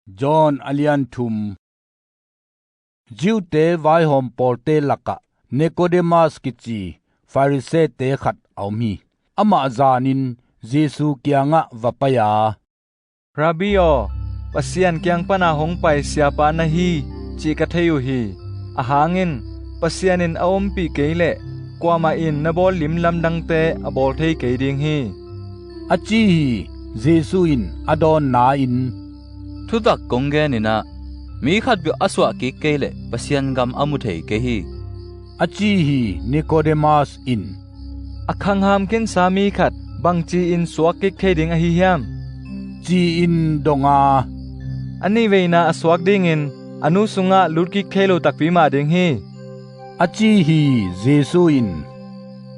John alian thum Jiu te vai hom por te laka Nicodemus kichi Pharisee te khat aumi ama zanin Jesu kianga vapaya Rabio pasian kyang pana hong pai siapa na hi chi ka theyu hi ahangin pasianin aompi keile kwama in na bol lim lam dang te abol thei ke ding hi achi hi Jesu in adon na in Thutak kongge nina mi khat bi aswa ki keile pasian gam amu thei ke hi achi hi Nicodemus in akhang ham kin sami khat bang chi in suak ki thei ding a hi hiam chi in donga ani veina aswak ding in anu sunga lutki thelo takpi ma ding hi achi hi Jesu in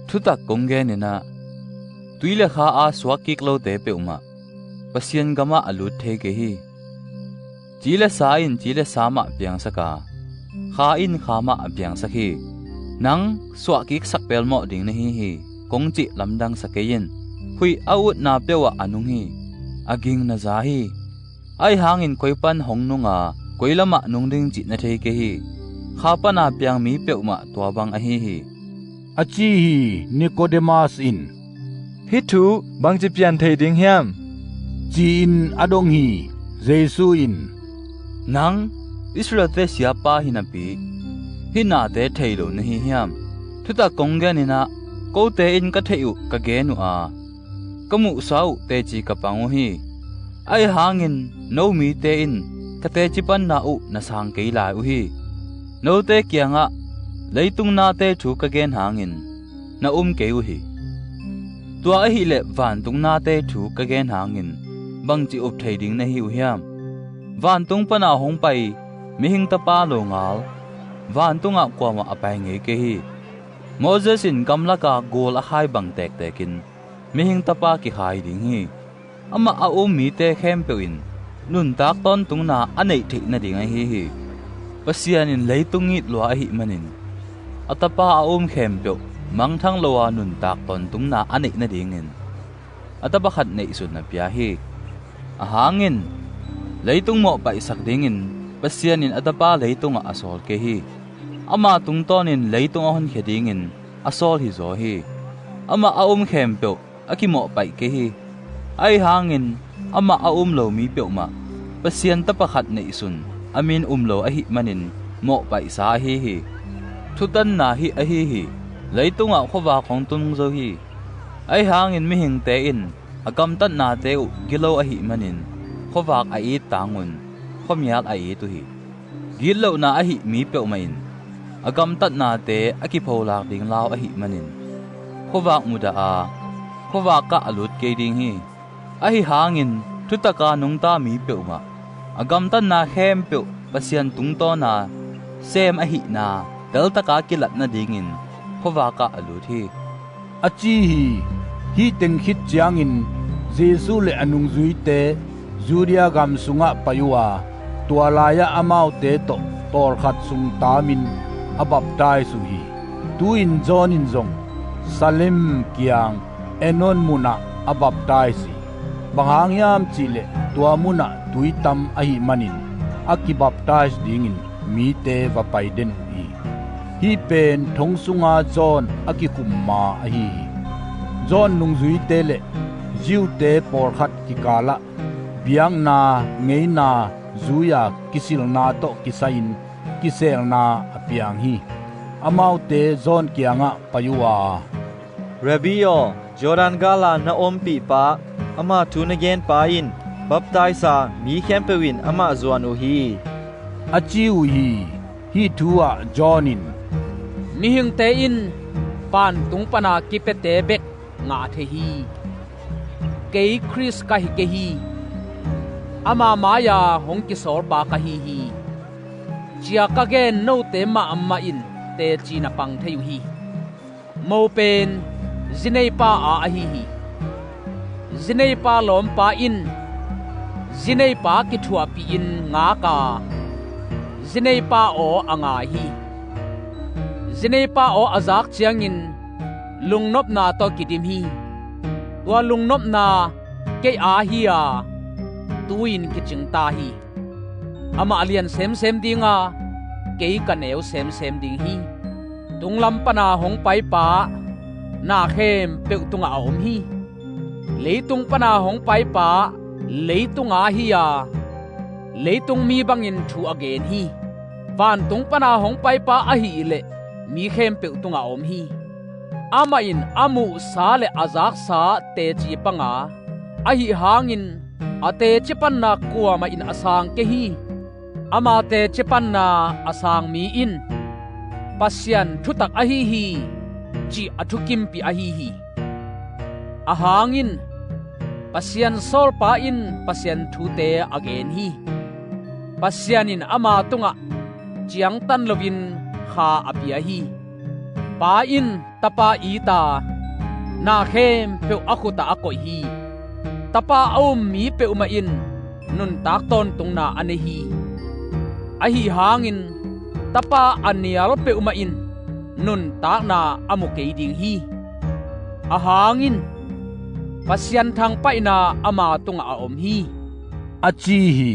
Thutak kongge nina tuile kha a swaki klo te pe uma pasian gama alut the ke hi chile sa in chile sama piang saka kha in khama apiang sakhi nang swaki sakpel mo ding na hi kongchi lamdang sakeyin hui out na pewa anung hi aging na za hi ai hangin koipan hongnunga koilama nungding chi na the ke hi khapa na piang mi peuma twabang a hi achi hi Nicodemus in hi thu bang chi pian thei ding hiam chi in adong hi Jesu in nang Israel te siapa hinapi hina te theilo na hi hiam thuta kongge nina ko te in ka theu ka genu a kamu sau te chi ka pangu hi ai hangin no mi te in ka te chi pan na u na sang ke lai u hi no te kyanga leitung na te thu ka gen hangin na ke u hi tua a hi le van tung na te thu ka gen hangin bang chi up thei ding na hi u hiam van tung pana hong pai mi hing ta pa lo ngal van tunga kwama apai nge ke hi Moses in kamlaka gol a khai bang tek tekin mi hing ta pa ki khai ding hi ama a mi te khem pe in nun tak ton tung na anei thei na ding hi pasian in leitungi lo a hi manin atapa a khem pe mang thang lowa nun tak ton tung na anei na ding in atapa khat nei sun na pya hi a hangin leitung mo pa isak ding in pasian in atapa leitunga asol ke hi ama tung tonin leitung ahon kheding in asol hi zo hi ama khem pe akimo pai ke hi ai hangin ama lo mi pe ma pasian ta pakhat nei sun amin lo a hi manin mo pai sa hi thutan na hi a hi leitunga khowa khong tung zo hi ai hangin mi hing te in agam tan na te gilo a hi manin khowak a i tangun khomyak a i tu hi gilo na a hi mi pe main agam tat na te akipholak ding law a hi manin khowak muda a khowak ka alut ke ding hi a hi hangin thutaka nungta mi pe ma agam tan na khem pe pasian tung to na sem a hi na dal taka kilat na dingin khowak ka alut hi achi hi teng khit chiang in Jesu le anung zui te Judia gam sunga payua tualaya amau te to tor khat sung tamin abaptai su hi tu in John in zong Salim kiang enon muna abaptai si bangangyam chile tua muna tuitam ahi manin akibaptais dingin mi te vapai den hi pen thong sunga John akikumma ahi John nung zui te le jiu te por khat kikala biang na ngei na zuya kisil na to kisain kisel na apiang hi amau te John kianga payua Rabio Jordan gala na ompi pa ama tun again pa in baptize mi kempewin ama zuan u hi achiu hi thua Johnin mi hing te in pan tung pana kipete bek nga the hi kei Chris ka hi ke hi ama maya hong ki sor ba ka hi chia ka gen no te ma amma in te china pang theyu hi mo pen zinei pa a hi zinei pa lom pa in zinei pa ki thua pi in nga ka zinei pa o anga hi zinei pa o azak chiang in lungnop na to kidim hi tua lungnop na ke a hi a tuin ki ching ta hi ama alian sem dinga kei kaneu sem ding hi tunglam pana hong pai pa na khem pe tunga om hi leitung pana hong pai pa leitunga hi ya leitung mi bangin thu again hi van tung pana hong pai pa a hi le mi khem pe tunga om hi ama in amu sa le azak sa te chi panga a hi hangin ate chipan na kuama in asang ke hi ama te chipan na asang mi in pasyan thutak a hi chi athukim pi a hi ahangin pasyan sol pa in pasyan thute again hi pasyanin ama tunga chiang tan lovin kha apia hi pa in tapa ita na khem pe akhuta akoi hi tapa om mi pe uma in nun tak ton tung na ane hi a hi hangin tapa anial pe uma in nun tak na amu ke ding hi a hangin pasyan thang pai na ama tunga a om hi achi hi